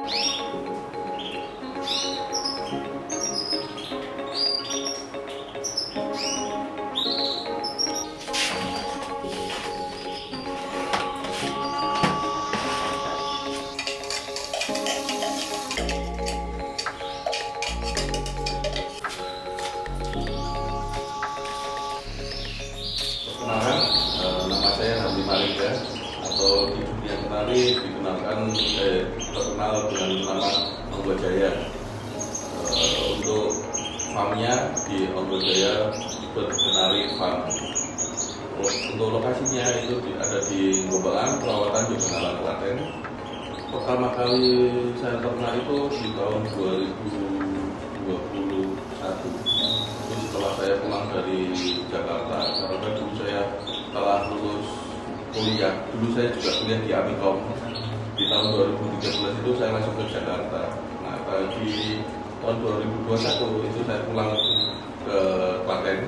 Perkenalkan, nama saya Hamdi Malik ya, atau di dunia kenari terkenal dengan nama Onggo Jaya. Untuk farmnya di Onggo Jaya Berkenari Farm. Untuk lokasinya itu ada di Gombalan, Perawatan, Jogonalan, Klaten. Pertama kali saya terkenal itu di tahun 2021. Setelah saya pulang dari Jakarta, karena dulu saya telah lulus kuliah. Dulu saya juga kuliah di Amikom. Di tahun 2013 itu saya langsung ke Jakarta. Nah, di tahun 2021 itu saya pulang ke Klaten.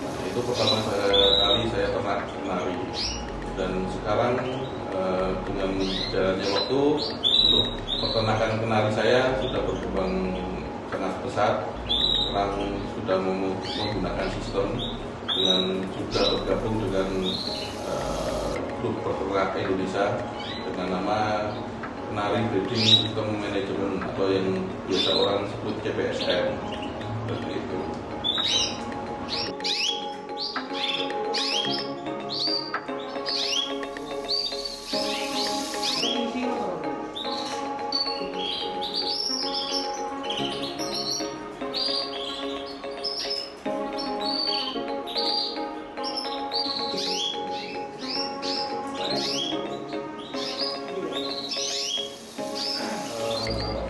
Nah, itu pertama kali saya ternak kenari. Dan sekarang dengan jalannya waktu, untuk peternakan kenari saya sudah berkembang sangat pesat. Sekarang sudah menggunakan sistem dengan juga bergabung dengan grup peternak Indonesia dengan nama Kenari Breeding System Management atau yang biasa orang sebut CPSM. Seperti itu.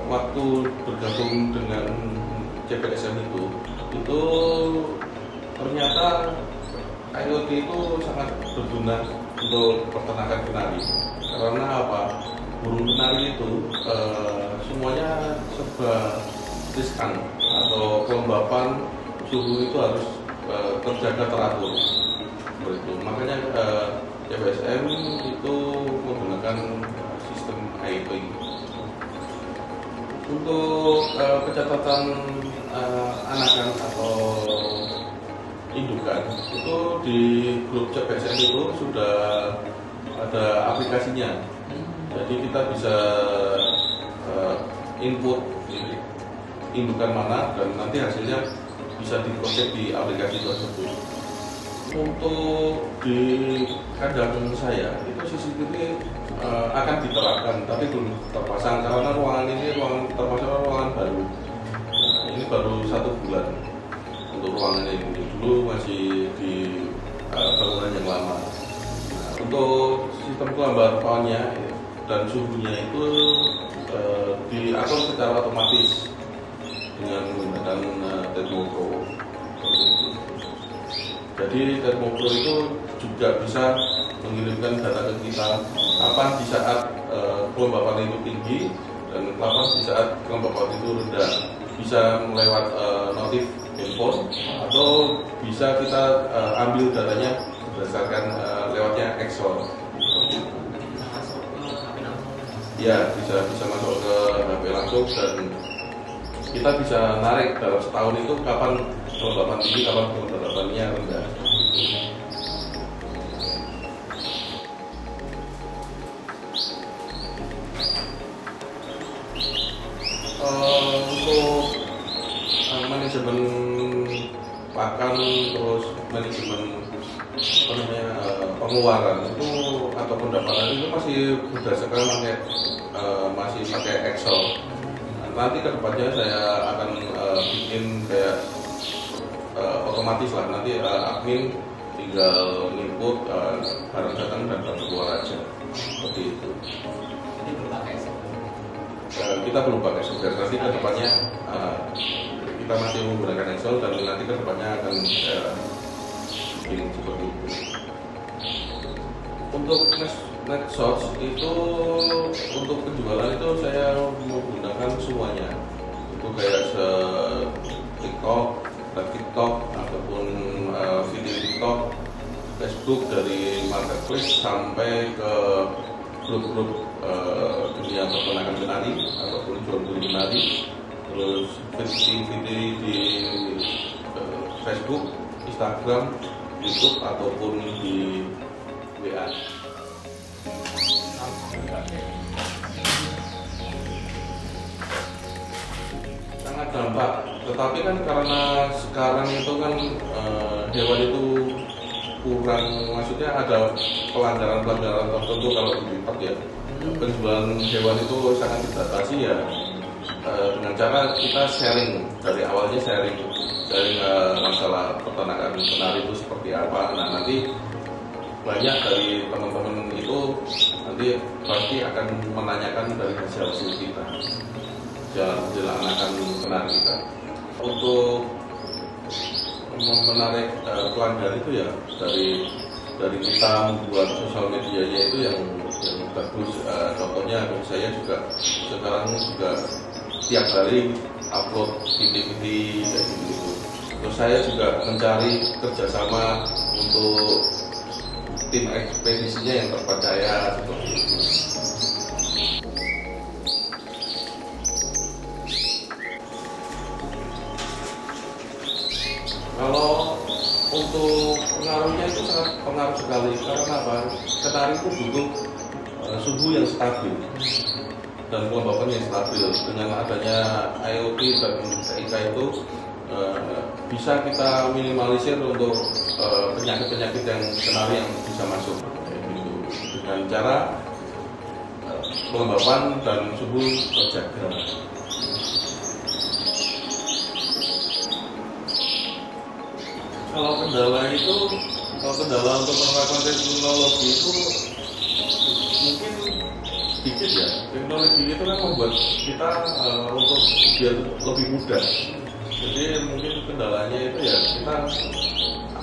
Waktu bergabung dengan CPSM itu ternyata IoT itu sangat berguna untuk peternakan kenari. Karena apa? Burung kenari itu semuanya serba riskan, atau kelembapan suhu itu harus terjaga teratur. Begitu. Makanya CPSM itu menggunakan sistem IoT. Untuk pencatatan anakan atau indukan itu di grup CPSM itu sudah ada aplikasinya. Jadi kita bisa input indukan mana dan nanti hasilnya bisa diproses di aplikasi tersebut. Untuk di kandang saya itu CCTV akan diterapkan, tapi belum terpasang karena ruangan ini termasuk ruangan baru. Nah, ini baru 1 bulan untuk ruangan ini. Dulu masih di bangunan yang lama. Nah, untuk sistem kelembapannya dan suhunya itu diatur secara otomatis dengan menggunakan Thermopro. Jadi Thermopro itu juga bisa mengirimkan data ke kita kapan di saat kelembapan itu tinggi dan kapan di saat kelembapan itu rendah. Bisa melewat notif handphone atau bisa kita ambil datanya berdasarkan lewatnya Excel. Ya, bisa masuk ke HP langsung dan kita bisa narik dalam setahun itu kapan kelembapan tinggi, kapan kelembapannya rendah. Untuk manajemen pakan, terus manajemen pengeluaran itu atau pendapatan itu masih berdasarkan masih pakai Excel. Nanti kedepannya saya akan bikin kayak otomatis lah, nanti admin tinggal input barang datang dan barang keluar aja, seperti itu. Kita belum pakai software, nanti kedepannya kita masih menggunakan Excel dan nanti kedepannya akan bikin seperti itu. Untuk Netsource itu untuk penjualan itu saya menggunakan semuanya. Itu kayak TikTok ataupun video TikTok, Facebook dari marketplace sampai ke grup-grup dunia peternakan kenari ataupun jual beli kenari, terus video di Facebook, Instagram, YouTube ataupun di WA. Sangat dampak, tetapi kan karena sekarang itu kan hewan itu kurang, maksudnya ada pelanggaran-pelanggaran tertentu kalau dilihat ya. Penjualan hewan itu sangat dibatasi ya, dengan cara kita sharing, dari awalnya sharing masalah peternakan kenari itu seperti apa. Nah, nanti banyak dari teman-teman itu nanti pasti akan menanyakan dari hasil kita, jalan-jalan kenari kita. Untuk menarik pelanggan itu ya dari kita membuat sosial medianya itu yang bagus. Contohnya saya juga sekarang juga tiap hari upload video-video kayak gitu. Terus saya juga mencari kerjasama untuk tim ekspedisinya yang terpercaya seperti itu. Kalau untuk pengaruhnya itu sangat pengaruh sekali, karena apa? Kenari itu butuh suhu yang stabil dan kelembapan yang stabil. Dengan adanya IoT dan TIK itu bisa kita minimalisir untuk penyakit-penyakit yang kenari yang bisa masuk dengan cara kelembapan dan suhu terjaga. Kalau kendala untuk penerapan teknologi itu mungkin sedikit ya. Teknologi itu kan membuat kita untuk biar lebih mudah. Jadi mungkin kendalanya itu ya kita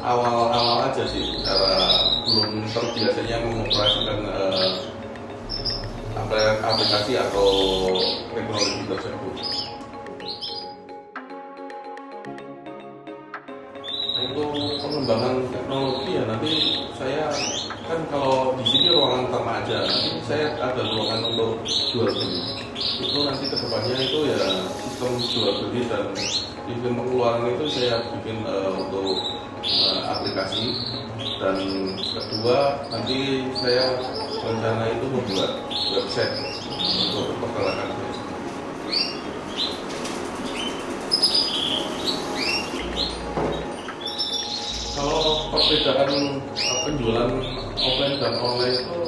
awal-awal aja sih, cara belum terbiasanya mengoperasikan aplikasi atau teknologi tersebut. Untuk pengembangan teknologi ya nanti saya kan kalau di sini ruangan remaja, nanti saya ada ruangan untuk jual beli. Itu nanti kedepannya itu ya sistem jual beli dan sistem pengeluaran itu saya bikin untuk aplikasi. Dan kedua nanti saya rencana itu membuat website untuk peternakan. Kalau perbedaan penjualan offline dan online itu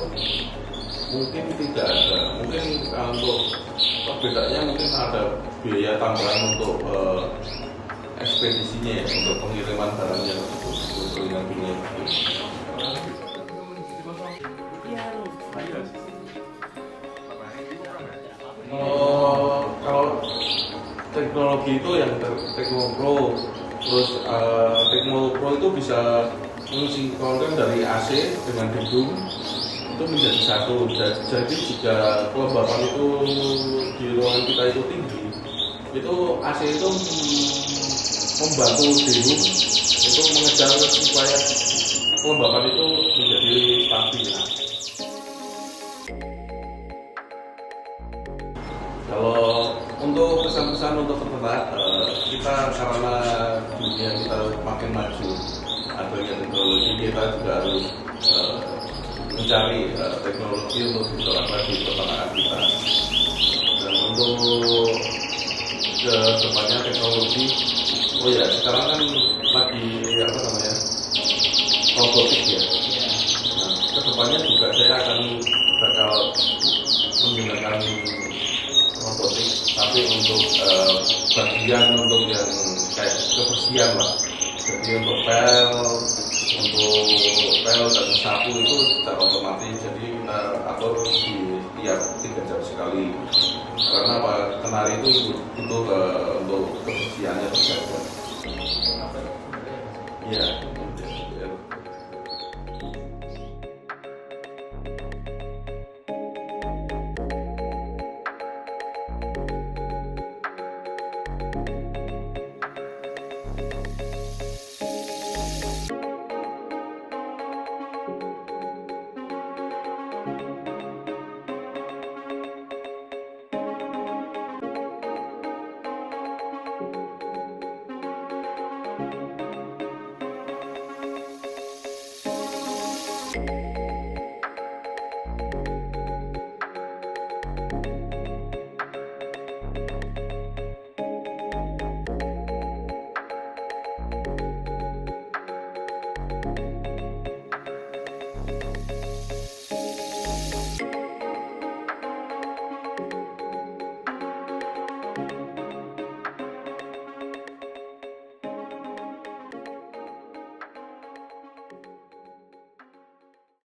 mungkin tidak ada. Mungkin untuk perbedaannya mungkin ada biaya tambahan untuk ekspedisinya ya, untuk pengiriman barangnya untuk pengiriman. Kalau teknologi itu yang Tecmo Pro. Terus Tecmo Pro itu bisa mensinkronkan dari AC dengan gedung itu menjadi satu. Jadi jika kelembapan itu di ruangan kita itu tinggi, itu AC itu membantu gedung itu mengejar supaya kelembapan itu menjadi stabil. Kalau untuk pesan-pesan untuk peternak, kita karena dunia kita makin maju, adanya teknologi, kita juga harus mencari teknologi untuk diterapkan di peternakan kita. Dan untuk kedepannya teknologi, oh ya sekarang kan lagi robotik ya. Nah, kedepannya juga saya akan bakal menggunakan robotik, tapi untuk bagian untuk yang kayak kebersihan lah. Jadi untuk pel dan sapu itu secara otomatis, jadi kita atur di tiap 3 jam sekali. Karena apa? Kenari itu butuh untuk kebersihannya terjaga. Ya.